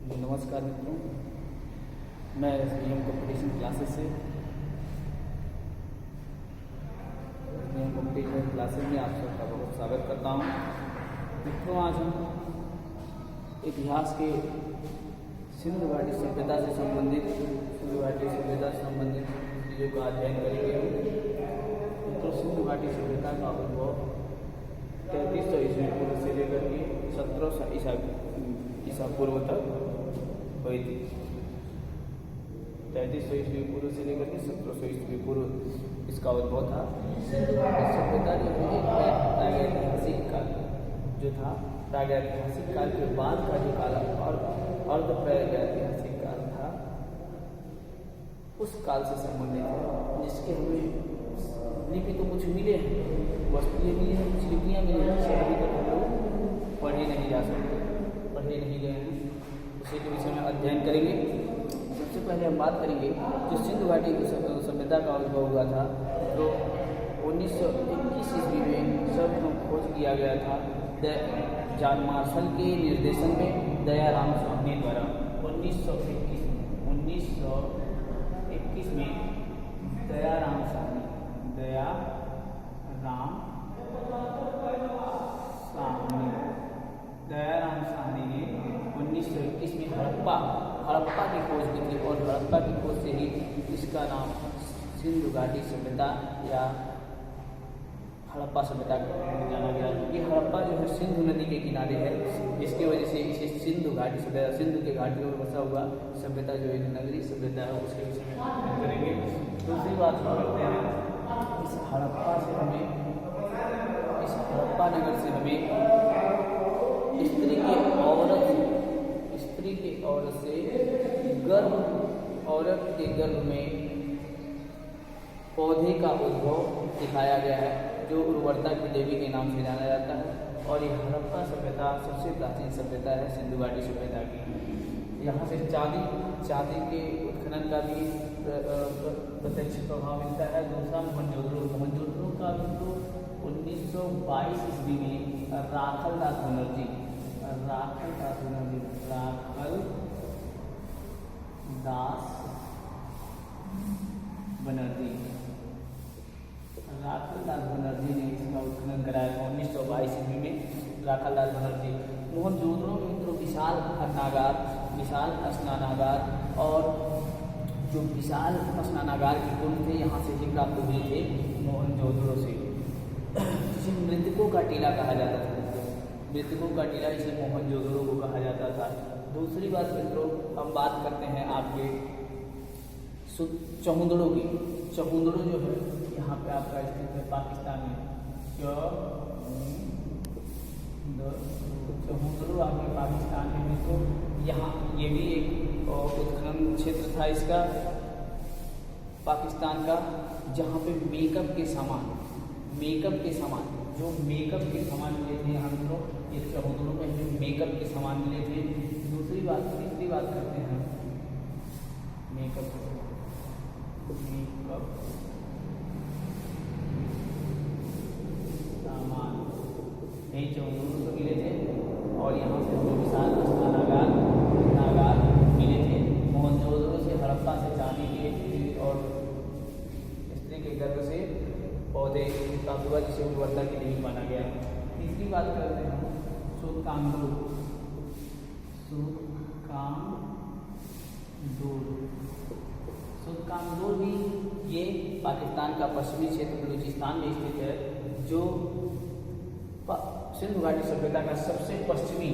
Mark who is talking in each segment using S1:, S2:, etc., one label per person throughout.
S1: नमस्कार मित्रों, मैं एसबीएम कंपटीशन क्लासेस से एसबीएम कंपटीशन क्लासेस में आप सबका बहुत स्वागत करता हूं। मित्रों, आज हम इतिहास के सिंधु घाटी सभ्यता से संबंधित चीज़ों का अध्ययन करेंगे। मित्रों, सिंधु घाटी सभ्यता का उद्भव 3300 ईस्वी पूर्व से लेकर के 1700 ईसा पूर्व तक हुई थी। 3300 ईस्वी पूर्व से लेकर के 1700 ईस्वी पूर्व इसका उद्भव था। सिंधु घाटी सभ्यता जो है प्रागैतिहासिक काल जो था, प्रागैतिहासिक काल के बाद का जो काल और अर्ध प्रागैतिहासिक काल था, उस काल से संबंधित है, जिसके हमें लिपि तो कुछ मिले हैं, वस्तुएं मिली हैं, कुछ लिपियाँ मिली हैं, जिसे अभी तक हम लोग पढ़े नहीं जा सकते, पढ़े नहीं गए हैं। उसी के विषय में अध्ययन करेंगे। सबसे पहले हम बात करेंगे जो सिंधु घाटी सभ्यता का उद्भव हुआ था, तो 1921 ईस्वी में सर्वप्रथम खोज किया गया था जॉन मार्शल के निर्देशन में दयाराम साहनी द्वारा 1921 में दयाराम साहनी ने 1921 में हड़प्पा की खोज की थी, और हड़प्पा की खोज से ही इसका नाम सिंधु घाटी सभ्यता या हड़प्पा सभ्यता जाना गया। ये हड़प्पा जो है सिंधु नदी के किनारे है, जिसकी वजह से इसे सिंधु घाटी सभ्यता, सिंधु के घाटियों में बसा हुआ सभ्यता जो एक नगरीय सभ्यता है, उसके विषय में अध्ययन करेंगे। दूसरी बात करते हैं, इस हड़प्पा नगर से हमें औरत के गर्भ में पौधे का उद्भव दिखाया गया है, जो उर्वरता की देवी के नाम से जाना जाता है। और ये हड़प्पा सभ्यता सबसे प्राचीन सभ्यता है सिंधु घाटी सभ्यता की। यहाँ से चांदी के उत्खनन का भी प्रत्यक्ष प्रभाव मिलता है। दूसरा मोहनजोदड़ो का भी तो 1922 ईस्वी में राखल दास बनर्जी ने इसका उत्खनन कराया था 1922 ईस्वी में। राखल दास बनर्जी मोहनजोदड़ो में विशाल स्नानागार और जो विशाल स्नानागार के गुण थे, यहाँ से ही प्राप्त हुए थे मोहनजोदड़ो से, जिसे मृतकों का टीला कहा जाता था। मृतकों का टीला इसे मोहनजोदड़ो को कहा जाता था। दूसरी बात मित्रों, हम बात करते हैं आपके चहुंदड़ो की। चहुंदड़ो जो है यहाँ पे आपका स्थित है पाकिस्तान में। चहुंदड़ो आपके पाकिस्तान में, तो यहाँ ये भी एक उत्खनन क्षेत्र था इसका पाकिस्तान का, जहाँ पे मेकअप के सामान जो मेकअप के सामान मिले थे यहाँ मित्रों, ये चहुंदड़ो में मेकअप के सामान मिले थे। तीसरी बात करते हैं मेकअप सामान यही चहुंदड़ो से मिले थे, और यहाँ से विशाल स्नानागार मिले थे। मोहनजोदड़ो से, हड़प्पा से चांदी के और स्त्री के गर्भ से पौधे प्राप्त हुआ, जिसे उर्वरता की देवी माना गया। तीसरी बात करते हैं सुतकामदूर भी ये पाकिस्तान का पश्चिमी क्षेत्र बलूचिस्तान में स्थित है, जो सिंधु घाटी सभ्यता का सबसे पश्चिमी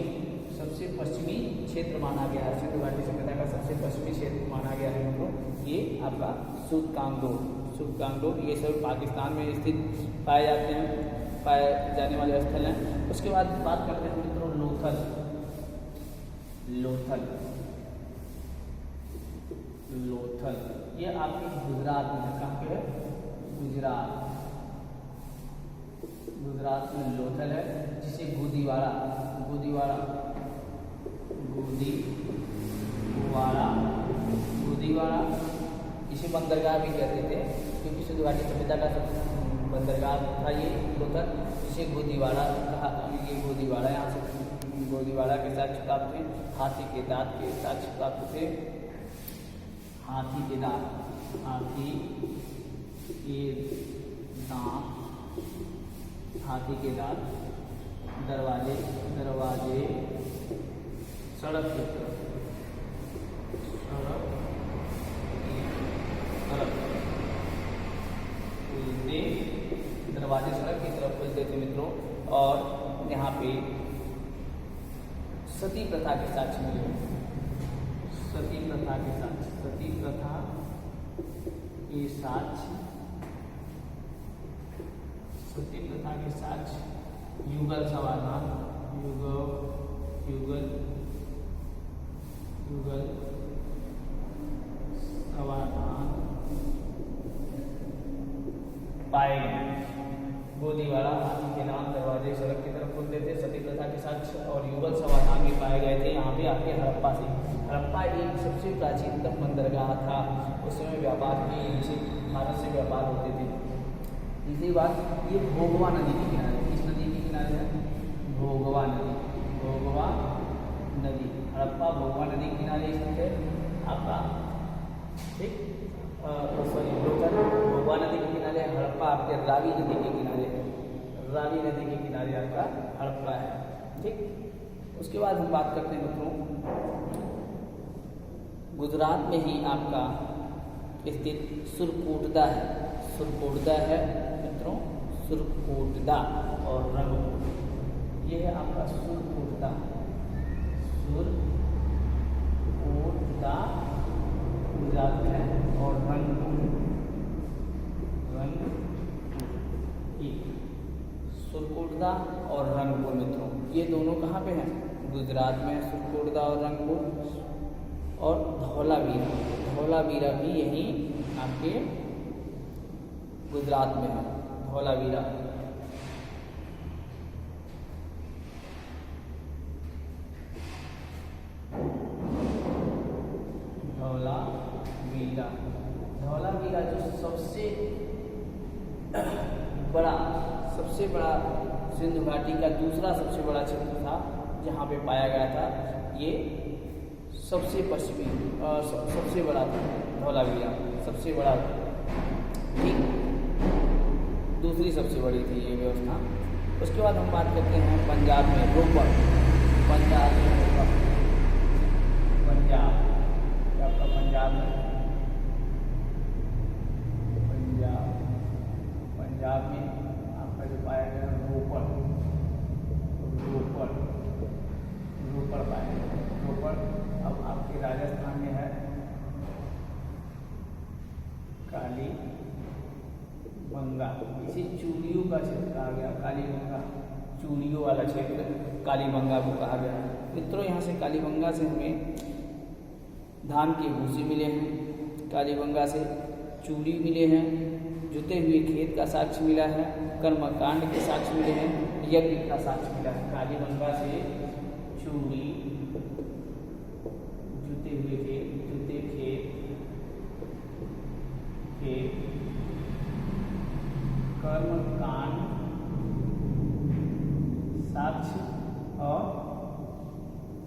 S1: क्षेत्र माना गया है। सिंधु घाटी सभ्यता का सबसे पश्चिमी क्षेत्र माना गया है मित्रों, ये आपका सुतकामदूर ये सब पाकिस्तान में स्थित पाए जाने वाले स्थल हैं। उसके बाद बात करते हैं मित्रों लोथल। ये आपके गुजरात में है। कहाँ पे है? गुजरात में लोथल है, जिसे गुदीवाड़ा इसे बंदरगाह भी कहते थे, क्योंकि सिंधु घाटी सभ्यता का बंदरगाह था ये लोथल, जिसे गोदीवाड़ा यहाँ से गोदीवाड़ा के साथ छुताब थे, हाथी के दांत के साथ छुताब थे, हाथी के दांत, हाथी के दांत, हाथी के दांत, दरवाजे, दरवाजे, सड़क की तरफ, सड़क खुलते, दरवाजे सड़क की तरफ खुलते थे मित्रों। और यहाँ पे सती प्रथा के साक्ष्य मिले, सती प्रथा के साक्ष्य, सती प्रथा के साक्ष्य, सती प्रथा के साक्ष्य, युगल समाधान, युगल समाधान पाए गए। गोदीवाड़ा, हाथी के नाम, दरवाजे सड़क की तरफ खुलते थे, सती प्रथा के साक्ष्य और युगल समाधान भी पाए गए थे। यहाँ पे आपके हड़प्पा से, हड़प्पा एक सबसे प्राचीनतम बंदरगाह था। उस समय व्यापार के भारत से व्यापार होते थे। तीसरी बात, ये भोगवा नदी के किनारे, किस नदी के किनारे है? भोगवा नदी, भोगवा नदी, हड़प्पा भोगवा नदी के किनारे स्थित है आपका, ठीक, सॉरी भोगवा नदी के किनारे, हड़प्पा आपके रावी नदी के किनारे, रावी नदी के किनारे आपका हड़प्पा है, ठीक। उसके बाद हम बात करते हैं मित्रों, गुजरात में ही आपका स्थित सुरकोटदा है, सुरकोटदा है मित्रों, सुरकोटदा और रंगपुर, ये है आपका सुरकोटदा, सुरकोटदा गुजरात में है, और रंगपुर, सुरकोटदा और रंगपुर मित्रों, ये दोनों कहाँ पे हैं? गुजरात में, सुरकोटदा और रंगपुर। और धौलावीरा, धौलावीरा भी यही आपके गुजरात में है, धौलावीरा। धौलावीरा, धौलावीरा जो सबसे बड़ा सिंधु घाटी का दूसरा सबसे बड़ा क्षेत्र था जहाँ पे पाया गया था, ये सबसे पश्चिमी सबसे बड़ा था धौलावीरा, सबसे बड़ा, ठीक, दूसरी सबसे बड़ी थी ये व्यवस्था। उसके बाद हम बात करते हैं पंजाब में रोपड़, पंजाब में रोपड़, पंजाब आपका पंजाब में, पंजाब में आपका जो पाया गया रोपड़, रोपड़, रोपड़ पाया गया, रोपड़। अब आपके राजस्थान में है कालीबंगा, इसे चूड़ियों का क्षेत्र कहा गया, कालीबंगा, चूड़ियों वाला क्षेत्र कालीबंगा को कहा गया। मित्रों, यहाँ से कालीबंगा से हमें धान के भूसे मिले हैं, कालीबंगा से चूड़ी मिले हैं, जुते हुए खेत का साक्ष्य मिला है, कर्मकांड के साक्ष्य मिले हैं, यज्ञ का साक्ष्य मिला है। कालीबंगा से चूड़ी, जुते हुए खेत, जुते खेत, कर्मकांड साक्ष्य और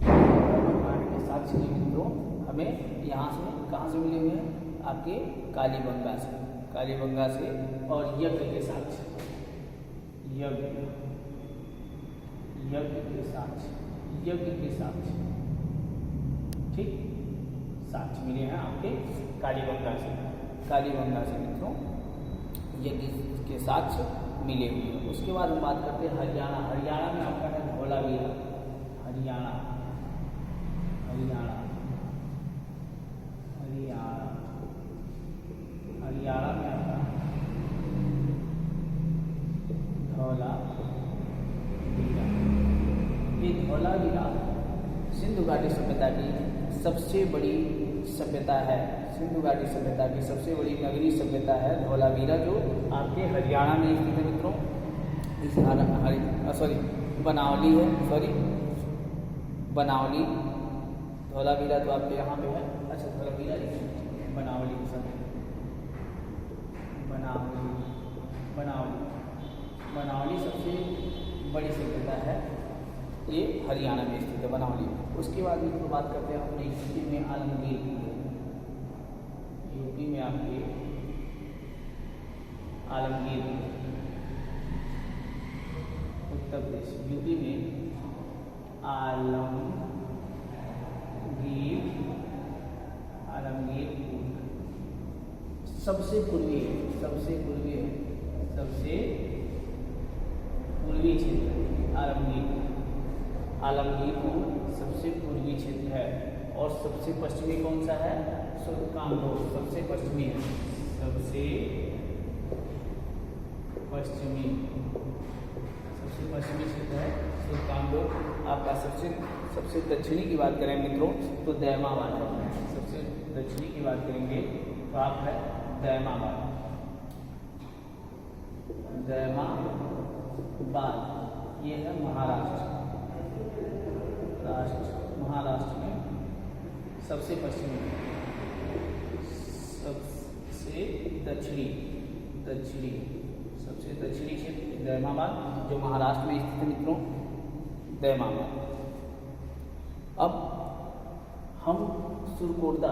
S1: कर्मकांड के साक्ष्य मित्रों हमें यहाँ से कहाँ से मिले हुए हैं? आपके कालीबंगा से, कालीबंगा से। और यज्ञ के साक्ष्य, यज्ञ के साक्ष्य, यज्ञ के साक्ष्य, ठीक, साक्ष्य मिले हैं आपके कालीबंगा से, कालीबंगा से मित्रों यज्ञ के साक्ष्य मिले हुए हैं। उसके बाद हम बात करते हैं हरियाणा, हरियाणा में आपका है धौलावीरा, हरियाणा, हरियाणा, हरियाणा, हरियाणा में आपका धौलावीरा। ये धौलावीरा सिंधु घाटी सभ्यता की सबसे बड़ी सभ्यता है, सिंधु घाटी सभ्यता की सबसे बड़ी नगरीय सभ्यता है धौलावीरा, जो आपके हरियाणा में स्थित है मित्रों। सॉरी बनावली है, सॉरी बनावली, धौलावीरा तो आपके यहाँ पे है, अच्छा धौलावीरा बनावली के साथ, बनावली, बनावली, बनावली सबसे बड़ी सभ्यता है ये हरियाणा में स्थित है बनौली। उसके बाद मित्रों बात करते हैं अपने यूपी में आलमगीर। यूपी में आपके आलमगीर, उत्तर प्रदेश। यूपी में आलमगीर सबसे पूर्वी क्षेत्र आलमगीरपुर सबसे पूर्वी क्षेत्र है। और सबसे पश्चिमी कौन सा है? सुल्तानपुर सबसे पश्चिमी है। सबसे पश्चिमी क्षेत्र है सुल्तानपुर। आपका सबसे दक्षिणी की बात करें मित्रों तो दैमाबाद है। सबसे दक्षिणी की बात करेंगे तो आप है दैमाबाद। ये है महाराष्ट्र में सबसे पश्चिमी, सबसे दक्षिणी क्षेत्र दैमाबाद जो महाराष्ट्र में स्थित है मित्रों, दैमाबाद। अब हम सुरकोटदा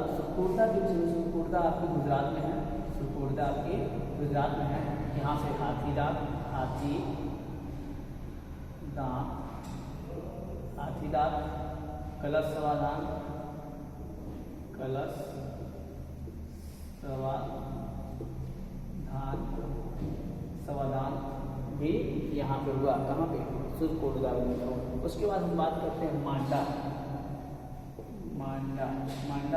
S1: आपके गुजरात में है। सुरकोटदा आपके गुजरात में है। यहाँ से हाथीदांत, कलश सवादान भी यहाँ पे हुआ। कहाँ पे? सुरकोटदा में। उसके बाद हम बात करते हैं मांडा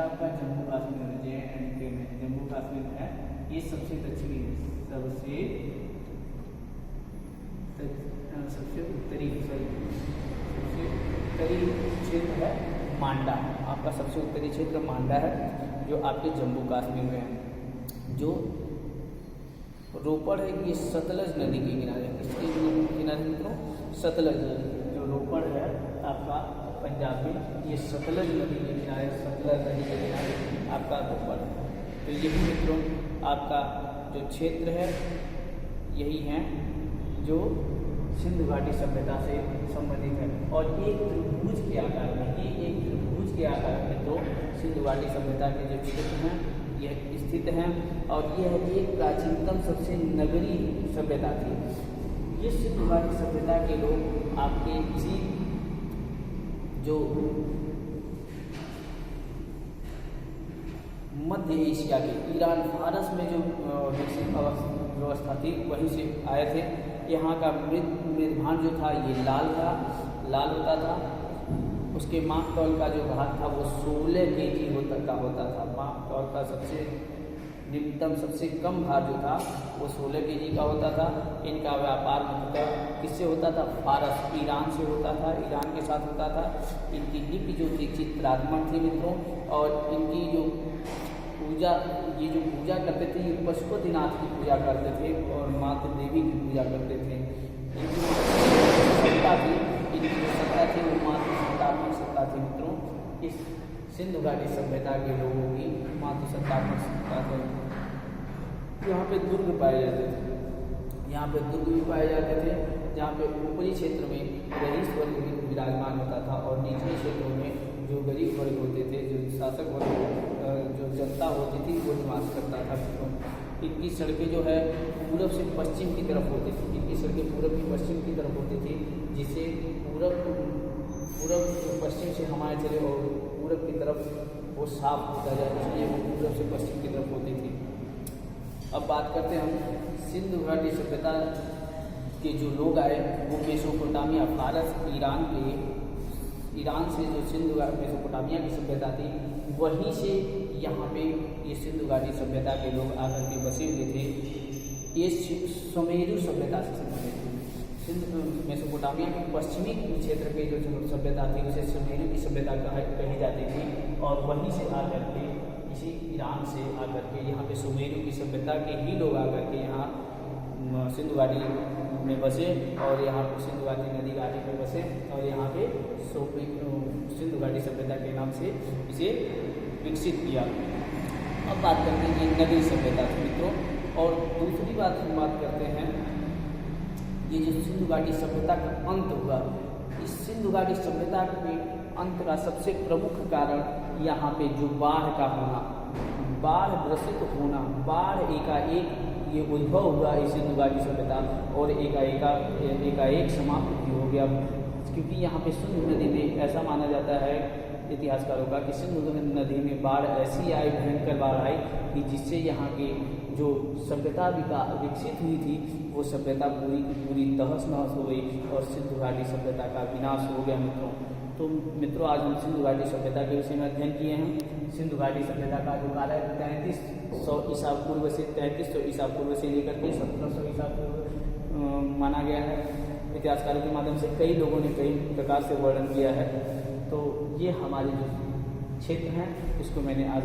S1: आपका जम्मू कश्मीर JNK में, जम्मू कश्मीर है। ये सबसे दक्षिणी, सबसे उत्तरी क्षेत्र है मांडा। आपका सबसे उत्तरी क्षेत्र मांडा है जो आपके जम्मू कश्मीर में है। जो रोपड़ है ये सतलज नदी के किनारे, किसके किनारे मित्रों? सतलज नदी। जो रोपड़ है आपका पंजाब में, ये सतलज नदी के किनारे आपका रोपड़। तो यही मित्रों आपका जो क्षेत्र है यही है जो सिंधु घाटी सभ्यता से संबंधित है। और एक त्रिभुज के आकार में तो सिंधु घाटी सभ्यता के जो क्षेत्र हैं यह स्थित हैं। और यह एक प्राचीनतम सबसे नगरीय सभ्यता थी। ये सिंधु घाटी सभ्यता के लोग आपके इसी जो मध्य एशिया के ईरान फारस में जो विकसित व्यवस्था थी वहीं से आए थे। यहाँ का मृदभान जो था ये लाल होता था। उसके माप तौल का जो भार था वो 16 kg का होता था। माप तौल का सबसे न्यूनतम सबसे कम भार जो था वो 16 kg का होता था। इनका व्यापार मुख्यतः किससे होता था? फारस, ईरान से होता था, ईरान के साथ होता था। इनकी लिपि जो थी चित्रात्मक थी मित्रों। और इनकी जो पूजा करते थे ये पशुपतिनाथ की पूजा करते थे और मातृ देवी की पूजा करते थे। इनकी सत्ता थी वो मातृ सत्ता थी मित्रों। इस सिंधु घाटी सभ्यता के लोगों की मातृ सत्तात्मक सत्ता थी। यहाँ पे दुर्ग पाए जाते थे, भी पाए जाते थे जहाँ पे ऊपरी क्षेत्र में रईस वर्ग विराजमान होता था और निचले क्षेत्रों में जो गरीब वर्ग होते थे, जो शासक वर्ग, जो जनता होती थी वो निवास करता था। इनकी सड़कें जो है पूरब से पश्चिम की तरफ होती थी। होती थी जिसे पूरब पश्चिम से हमारे चले और पूरब की तरफ वो साफ होता जाए, इसलिए वो पूरब से पश्चिम की तरफ होती थी। अब बात करते हैं हम सिंधु घाटी सभ्यता के जो लोग आए वो मेसोपोटामिया, फारस, ईरान से जो मेसोपोटामिया की सभ्यता थी वहीं से यहाँ पे ये सिंधु घाटी सभ्यता के लोग आकर के बसे हुए थे। ये सुमेरु सभ्यता से संबंधित थी। मेसोपोटामिया के पश्चिमी क्षेत्र के जो सभ्यता थी उसे सुमेरु की सभ्यता कही जाती थी। और वहीं से आकर के इसी ईरान से आकर के यहाँ पे सुमेरु की सभ्यता के ही लोग आकर के यहाँ सिंधु घाटी में बसे और यहाँ सिंधु घाटी नदी घाटी में बसे और यहाँ पे सिंधु घाटी सभ्यता के नाम से इसे विकसित किया। अब बात करते हैं ये नगरीय सभ्यता थी मित्रों। और दूसरी बात हम बात करते हैं ये जो सिंधु घाटी सभ्यता का अंत हुआ इस सिंधु घाटी सभ्यता के अंत का सबसे प्रमुख कारण यहाँ पे जो बाढ़ का होना, बाढ़ ग्रसित होना, बाढ़ एकाएक ये उद्भव हुआ इस सिंधु घाटी सभ्यता और एकाएक समाप्त भी हो गया। क्योंकि यहाँ पे सिंधु नदी में ऐसा माना जाता है इतिहासकारों का कि सिंधु नदी में बाढ़ ऐसी आई, भयंकर बाढ़ आई कि जिससे यहाँ की जो सभ्यता विकसित हुई थी वो सभ्यता पूरी तहस नहस हो गई और सिंधु घाटी सभ्यता का विनाश हो गया मित्रों। तो मित्रों आज हम सिंधु घाटी सभ्यता के विषय में अध्ययन किए हैं। सिंधु घाटी सभ्यता का जो काल है 3300 ईसा पूर्व से 3300 ईसा पूर्व से लेकर के 1700 ईसा पूर्व माना गया है। इतिहासकारों के माध्यम से कई लोगों ने कई प्रकार से वर्णन किया है। तो ये हमारे जो क्षेत्र हैं इसको मैंने आज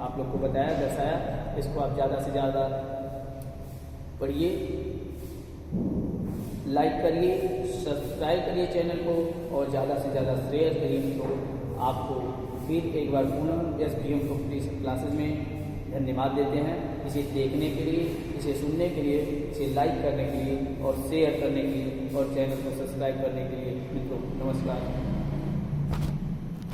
S1: आप लोग को बताया, दर्शाया। इसको आप ज़्यादा से ज़्यादा पढ़िए, लाइक करिए, सब्सक्राइब करिए चैनल को और ज़्यादा से ज़्यादा शेयर करिए। तो आपको फिर एक बार पुनः SPM कॉम्पिटिशन क्लासेस में धन्यवाद देते हैं। इसे देखने के लिए, इसे सुनने के लिए, इसे लाइक करने के लिए और शेयर करने के लिए और चैनल को सब्सक्राइब करने के लिए मित्रों नमस्कार।